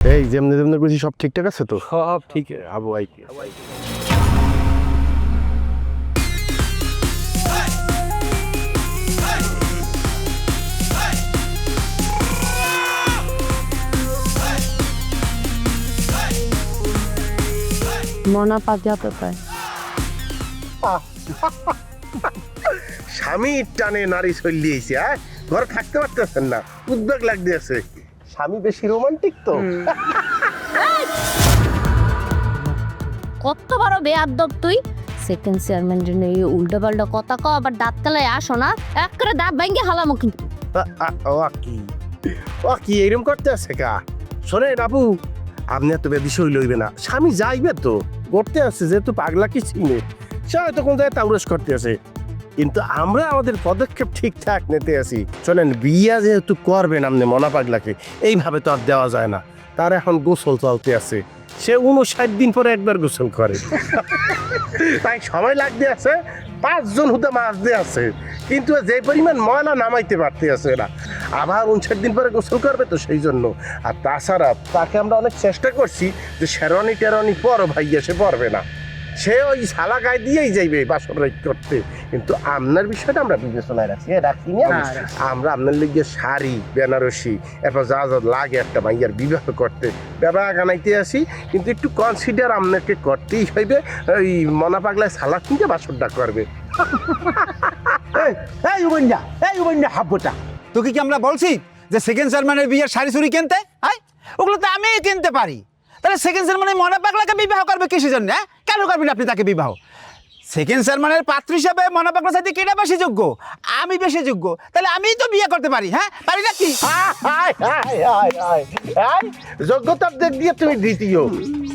এই যেমনি যেমনি বুঝি সব ঠিকঠাক আছে তো? সব ঠিক আবু আইকে মনা পাজাতে পায় স্বামী টানে নারী চলিয়েছে, হ্যাঁ ঘর থাকতে পারতেছেন না, উদ্বেগ লাগতেছে। স্বামী বেশি রোমান্টিক তো। কত বড় বেয়াদব তুই। সেকেন্ড চেয়ারম্যান জন্য এই উল্টা পাল্টা কথা কও, আবার দাঁত তলায় আসো না, এক করে দাঁত ভাঙ্গে হালামো কিন্তু। ও কি এরকম করতে আছে কা? শোনেন আপু, আপনি এত বেশি লইবে না। স্বামী যাইবে তো করতে আছে, যেহেতু পাগলা কি চিনে, সে হয়তো কোন জায়গায় তাউরস করতে আছে, কিন্তু আমরা আমাদের পদক্ষেপ ঠিকঠাক নিতে আছি। শোনেন, বিয়া যেহেতু করবেন আপনি মনা পাগলাকে, এইভাবে তো আর দেওয়া যায় না। তার এখন গোসল চলতে আছে, সে 59 দিন পরে একবার গোসল করে। তাই সময় লাগতে আছে, 5 জন হুদা মাছ দিয়ে আছে, কিন্তু যে পরিমাণ ময়লা নামাইতে পারতে আছে না। আবার 59 দিন পরে গোসল করবে তো, সেই জন্য। আর তাছাড়া তাকে আমরা অনেক চেষ্টা করছি যে শেরওয়ানি টেরওয়ানি পরো ভাইয়া, সে পরবে না, সে ওই শালা গায়ে দিয়েই যাইবে বাসর রাইড করতে। কিন্তু আপনার বিষয়টা আমরা বিবেচনায় রাখি না। আমরা আপনার লিগে শাড়ি বেনারসি এরপর যা যা লাগে একটা ভাইয়ার বিবাহ করতে ব্যবহার গানাইতে আসি, কিন্তু একটু কনসিডার আপনাকে করতেই হইবে। ওই মনা পাগলায় শালা কিনতে বাসরটা করবে। এই উবন্যা হাব্বটা, তোকে কি আমরা বলছি যে সেকেন্ড চেয়ারম্যানের বিয়ের শাড়ি চুরি কিনতে? হ্যাঁ, ওগুলো তো আমি কিনতে পারি। তাহলে সেকেন্ড চেয়ারম্যানের মনা পাগলাকে বিবাহ করবে কিসের জন্য? হ্যাঁ, কেন করবেন আপনি তাকে বিবাহ? সেকেন্ড চেয়ারম্যানের পাত্র হিসাবে মনা পাগলার সাথে কেটা বেশি যোগ্য? আমি বেশি যোগ্য, তাহলে আমিই তো বিয়ে করতে পারি। হ্যাঁ, পারি না কি? যোগ্যতার দিক দিয়ে তুমি দ্বিতীয়।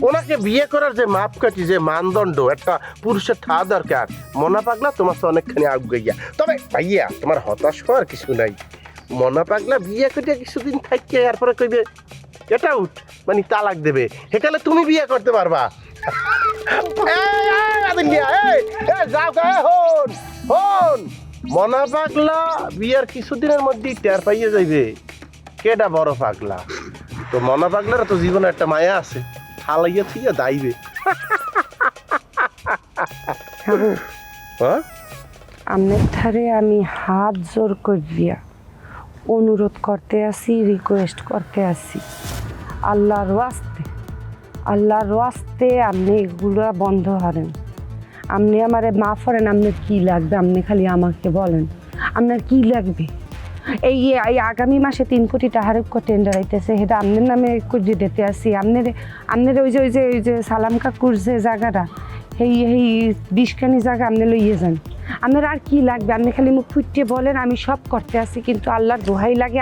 ওনাকে বিয়ে করার যে মাপকাঠি, যে মানদণ্ড একটা পুরুষের থাকা দরকার, মনা পাগলা তোমার তো অনেকখানি আগে গিয়া। তবে ভাইয়া, তোমার হতাশ হওয়ার কিছু নাই। মনা পাগলা বিয়ে করে কিছুদিন থাকতে এরপরে কইবে এটা উঠ, মানে তালাক দেবে, সেকালে তুমি বিয়ে করতে পারবা। মনা পাগলা বিয়ার কিছুদিনের মধ্যেই টের পাইয়ে যাইবে কেডা বড় পাগলা। তো মনা পাগলার তো জীবনে একটা মায়া আছে, হালাইয়া থেকে দাইবে। আমনের ধারে আমি হাত জোর করিয়া অনুরোধ করতে আসি, রিকোয়েস্ট করতে আসি, আল্লাহর ওয়াস্তে আপনি এগুলো বন্ধ হারেন। আপনি আমারে মাফ করেন। আপনার কি লাগবে আপনি খালি আমাকে বলেন, আপনার কি লাগবে? এই আগামী মাসে 3 কোটি টাকার টেন্ডার আইতেছে, সেটা আপনার নামে করে দিতে আসি। আপনার ওই যে সালাম কাকুর যে জায়গাটা, এই 20 জায়গা আপনি লইয়ে যান। আপনার আর কি লাগবে? আপনি খালি মুখ ফুটিয়ে বলেন, আমি সব করতে আসি। কিন্তু আল্লাহর দোহাই লাগে,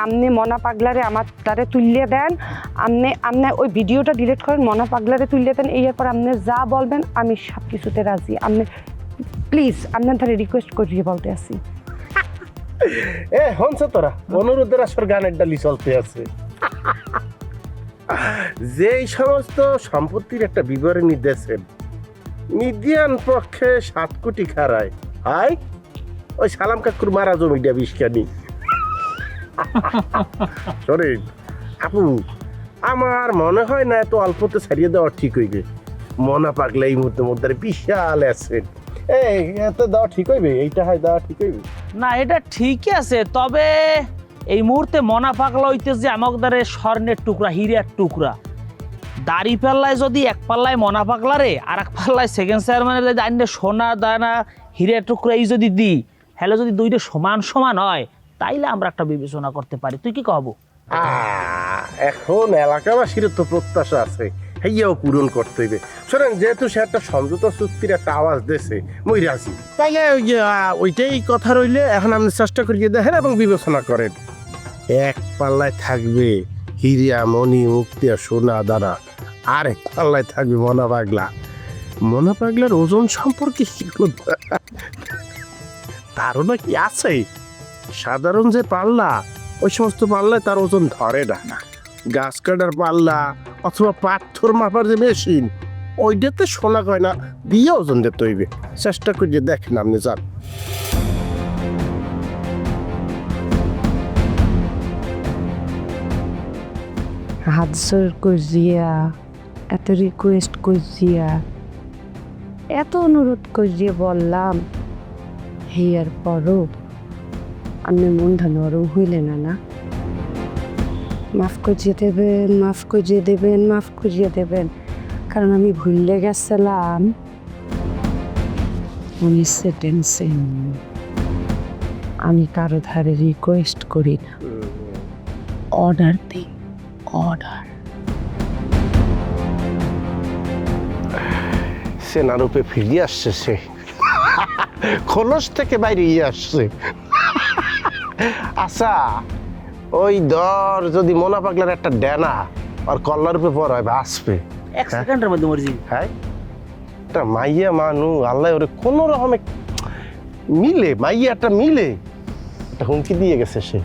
আপনি মনা পাগলারে আমার তারে তুলিয়ে দেন। আপনি ওই ভিডিওটা ডিলিট করেন, মনা পাগলারে তুলিয়ে দেন। এরপর আপনি যা বলবেন আমি সব কিছুতে রাজি। আপনি প্লিজ আপনার ধারে রিকোয়েস্ট করিয়ে বলতে আসি। হনছ তোরা অনুরোধের আসর গানের ডালি চলতে আছে। যেই সমস্ত সম্পত্তির একটা বিবরণী দিয়েছেন, মিডিয়ান পক্ষে 7 কোটি খারায়, হাই ওই সালাম কাকুর মারা জমিটা 20 খানি। শোনেন আপু, আমার মনে হয় না এত অল্পতে ছাড়িয়ে দেওয়া ঠিক হইবে। মনা পাগলা এই মুহূর্তের মধ্যে বিশাল আছেন, এই এত দেওয়া ঠিক হইবে? এইটা হয় দেওয়া ঠিক হইবে না? এটা ঠিকই আছে, তবে এই মুহূর্তে মনা পাগলা হইতেছে আমাদের স্বর্ণের টুকরা, হীরের টুকরা। দাড়ি পাল্লায় যদি এক পাল্লায় মনা পাগলারে আর এক পাল্লায় সেকেন্ড চেয়ারম্যানের যদি আইনে সোনা দানা হীরের টুকরা এই যদি দিই, হ্যালো যদি দুইটা সমান সমান হয়, তাইলে আমরা একটা বিবেচনা করতে পারি। তুই কি কহবো? এখন এলাকাবাসীর তো প্রত্যাশা আছে, হেয়াও পূরণ করতে হইবে। শোনেন, যেহেতু সে একটা সমঝোতা চুক্তির একটা আওয়াজ দিয়েছে, মই রাজি। তাইলে ওইটাই কথা রইলে, এখন আপনি চেষ্টা করিয়ে দেখেন এবং বিবেচনা করেন। এক পাল্লায় থাকবে হিরিয়া মণি মুক্তিয়া সোনা দানা, আর এক পাল্লায় থাকবে মনা পাগলা। মনা পাগলার ওজন সম্পর্কে তারও নাকি আছে। সাধারণ যে পাল্লা, ওই সমস্ত পাল্লায় তার ওজন ধরে না। গাছ কাটার পাল্লা অথবা পাথর মাপার যে মেশিন, ওইটাতে সোনা গয়না দিয়ে ওজন দিতে হইবে। চেষ্টা করিয়ে দেখেন আপনি, যান। হাত জোর করিয়া, এত রিকোয়েস্ট করিয়া, এত অনুরোধ করিয়া বললাম, হেয়ার পরও আপনি মনটা নরম হইলেন না। মাফ করিয়ে দেবেন, মাফ করিয়ে দেবেন, মাফ করিয়ে দেবেন, কারণ আমি ভুলে গেছিলাম আমি সেটেন্সিং, আমি কারো ধারে রিকোয়েস্ট করি না, অর্ডার দিই, অর্ডার। সেনারূপে ফিরিয়ে আসছে সে, খোলস থেকে বাইরে আসছে। আচ্ছা, ওই দর যদি মোনা পাগলার একটা ডেনা আর কল্লার রূপে পর হয় আসবে, এক সেকেন্ডের মধ্যে মরজি। হ্যাঁ একটা মাইয়া মানু আল্লাহ ওরে কোনো রকমে মিলে, মাইয়া একটা মিলে একটা হুমকি দিয়ে গেছে সে।